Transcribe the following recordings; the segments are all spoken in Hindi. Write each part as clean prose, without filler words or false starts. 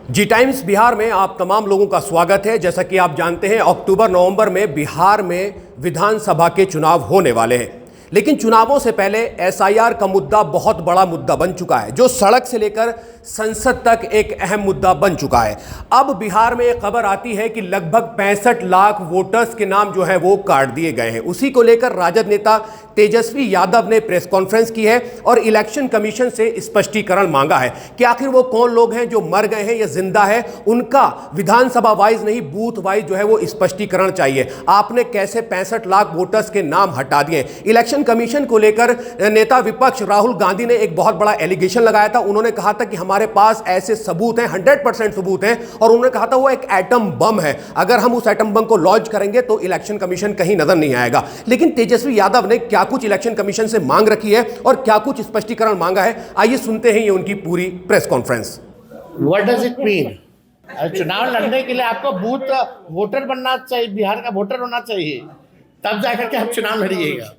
जी टाइम्स बिहार में आप तमाम लोगों का स्वागत है। जैसा कि आप जानते हैं, अक्टूबर नवंबर में बिहार में विधानसभा के चुनाव होने वाले हैं, लेकिन चुनावों से पहले एसआईआर का मुद्दा बहुत बड़ा मुद्दा बन चुका है, जो सड़क से लेकर संसद तक एक अहम मुद्दा बन चुका है। अब बिहार में एक खबर आती है कि लगभग 65 लाख वोटर्स के नाम जो है वो काट दिए गए हैं। उसी को लेकर राजद नेता तेजस्वी यादव ने प्रेस कॉन्फ्रेंस की है और इलेक्शन कमीशन से स्पष्टीकरण मांगा है कि आखिर वो कौन लोग हैं जो मर गए हैं या जिंदा है। उनका विधानसभा वाइज नहीं, बूथ वाइज जो है वो स्पष्टीकरण चाहिए। आपने कैसे 65 लाख वोटर्स के नाम हटा दिए। इलेक्शन कमीशन को लेकर नेता विपक्ष राहुल गांधी ने एक बहुत बड़ा एलिगेशन लगाया था। उन्होंने कहा था कि हमारे पास ऐसे सबूत हैं, 100% सबूत हैं, और उन्होंने कहा था वो एक एटम बम है, अगर हम उस एटम बम को लॉन्च करेंगे तो इलेक्शन कमीशन कहीं नजर नहीं आएगा। लेकिन तेजस्वी यादव ने क्या कुछ इलेक्शन कमीशन से मांग रखी है और क्या कुछ स्पष्टीकरण मांगा है, आइए सुनते हैं ये उनकी पूरी press conference. What does it mean? चुनाव लड़ने के लिए आपको बूथ वोटर बनना चाहिए, बिहार का वोटर होना चाहिए, तब जाकर के आप चुनाव लड़िएगा।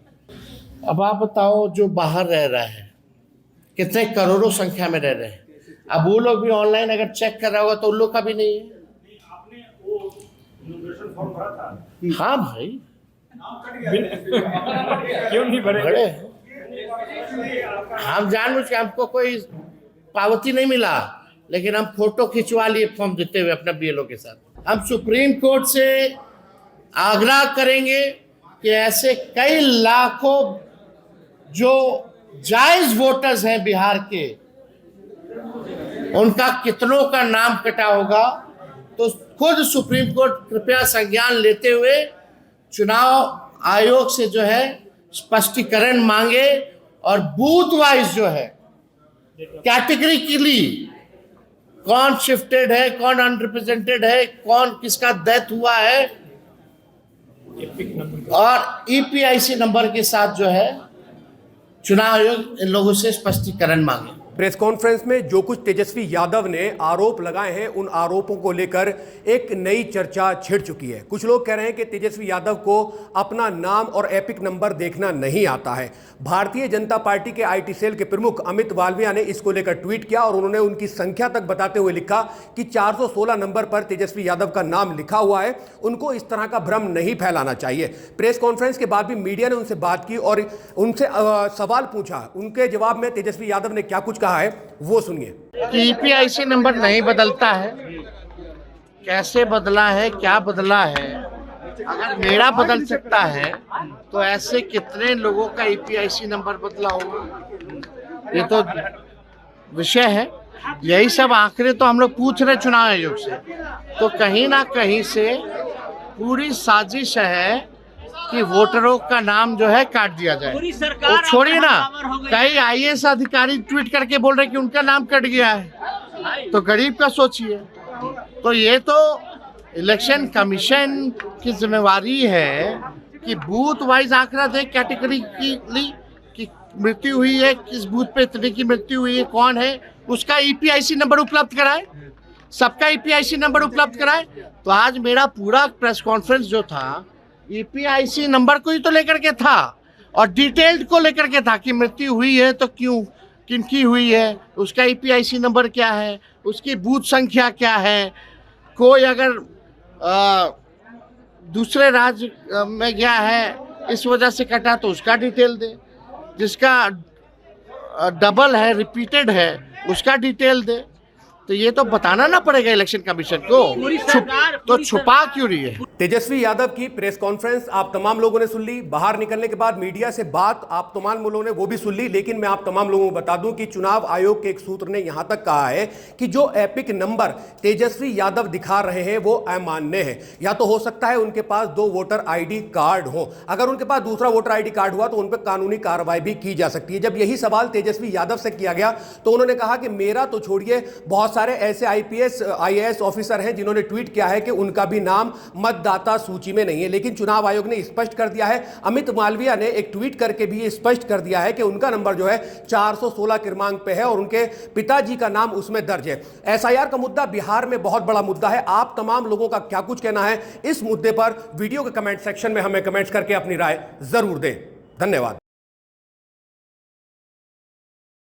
अब आप बताओ, जो बाहर रह रहा है, कितने करोड़ों संख्या में रह रहे हैं, अब वो लोग भी ऑनलाइन अगर चेक कर रहा होगा तो उन लोग का भी नहीं है। हाँ भाई, क्यों नहीं भरे? हम जानबूझ के, हमको कोई पावती नहीं मिला, लेकिन हम फोटो खिंचवा लिए फॉर्म देते हुए अपना बीएलओ के साथ। हम सुप्रीम कोर्ट से आग्रह करेंगे कि ऐसे कई लाखों जो जायज वोटर्स हैं बिहार के, उनका कितनों का नाम कटा होगा, तो खुद सुप्रीम कोर्ट कृपया संज्ञान लेते हुए चुनाव आयोग से जो है स्पष्टीकरण मांगे और बूथ वाइज जो है कैटेगरिकली कौन शिफ्टेड है, कौन अनरिप्रेजेंटेड है, कौन किसका डेथ हुआ है, और ईपीआईसी नंबर के साथ जो है चुनाव आयोग इन लोगों से स्पष्टीकरण मांगे। प्रेस कॉन्फ्रेंस में जो कुछ तेजस्वी यादव ने आरोप लगाए हैं, उन आरोपों को लेकर एक नई चर्चा छिड़ चुकी है। कुछ लोग कह रहे हैं कि तेजस्वी यादव को अपना नाम और एपिक नंबर देखना नहीं आता है। भारतीय जनता पार्टी के आईटी सेल के प्रमुख अमित मालविया ने इसको लेकर ट्वीट किया और उन्होंने उनकी संख्या तक बताते हुए लिखा कि 416 नंबर पर तेजस्वी यादव का नाम लिखा हुआ है। उनको इस तरह का भ्रम नहीं फैलाना चाहिए। प्रेस कॉन्फ्रेंस के बाद भी मीडिया ने उनसे बात की और उनसे सवाल पूछा। उनके जवाब में तेजस्वी यादव ने क्या कुछ कहा है वो सुनिए। ईपीआईसी नंबर नहीं बदलता है, कैसे बदला है, क्या बदला है? अगर मेरा बदल सकता है तो ऐसे कितने लोगों का ईपीआईसी नंबर बदला होगा? ये तो विषय है। यही सब आंकड़े तो हम लोग पूछ रहे चुनाव आयोग से, तो कहीं ना कहीं से पूरी साजिश है कि वोटरों का नाम जो है काट दिया जाए। वो छोड़िए ना, कई आईएएस अधिकारी ट्वीट करके बोल रहे कि उनका नाम कट गया है, तो गरीब का सोचिए। तो ये तो इलेक्शन कमीशन की जिम्मेवारी है कि बूथ वाइज आंकड़ा दे, कैटेगरिकली कि मृत्यु हुई है, किस बूथ पे इतने की मृत्यु हुई है, कौन है, उसका ईपीआईसी नंबर उपलब्ध कराए, सबका ईपीआईसी नंबर उपलब्ध कराए। तो आज मेरा पूरा प्रेस कॉन्फ्रेंस जो था ईपीआईसी नंबर को ही तो लेकर के था और डिटेल्ड को लेकर के था कि मृत्यु हुई है तो क्यों, किनकी हुई है, उसका ईपीआईसी नंबर क्या है, उसकी बूथ संख्या क्या है, कोई अगर दूसरे राज्य में गया है इस वजह से कटा तो उसका डिटेल दे, जिसका डबल है, रिपीटेड है, उसका डिटेल दे। तो ये तो बताना ना पड़ेगा इलेक्शन कमीशन को, तो छुपा क्यों रही है? तेजस्वी यादव की प्रेस कॉन्फ्रेंस आप तमाम लोगों ने सुन ली। बाहर निकलने के बाद मीडिया से बात आप तमाम लोगों ने वो भी सुन ली। लेकिन मैं आप तमाम लोगों को बता दूं कि चुनाव आयोग के एक सूत्र ने यहां तक कहा है कि जो एपिक नंबर तेजस्वी यादव दिखा रहे हैं वो अमान्य है। या तो हो सकता है उनके पास 2 वोटर आईडी कार्ड हो, अगर उनके पास दूसरा वोटर आईडी कार्ड हुआ तो उन पर कानूनी कार्रवाई भी की जा सकती है। जब यही सवाल तेजस्वी यादव से किया गया तो उन्होंने कहा कि मेरा तो छोड़िए, बहुत सारे ऐसे आईपीएस आईएएस ऑफिसर हैं जिन्होंने ट्वीट किया है कि उनका भी नाम मतदाता सूची में नहीं है। लेकिन चुनाव आयोग ने स्पष्ट कर दिया है, अमित मालविया ने एक ट्वीट करके भी स्पष्ट कर दिया है कि उनका नंबर जो है 416 क्रमांक पे है और उनके पिताजी का नाम उसमें दर्ज है। एसआईआर का मुद्दा बिहार में बहुत बड़ा मुद्दा है। आप तमाम लोगों का क्या कुछ कहना है इस मुद्दे पर वीडियो के कमेंट सेक्शन में हमें कमेंट्स करके अपनी राय जरूर दें। धन्यवाद।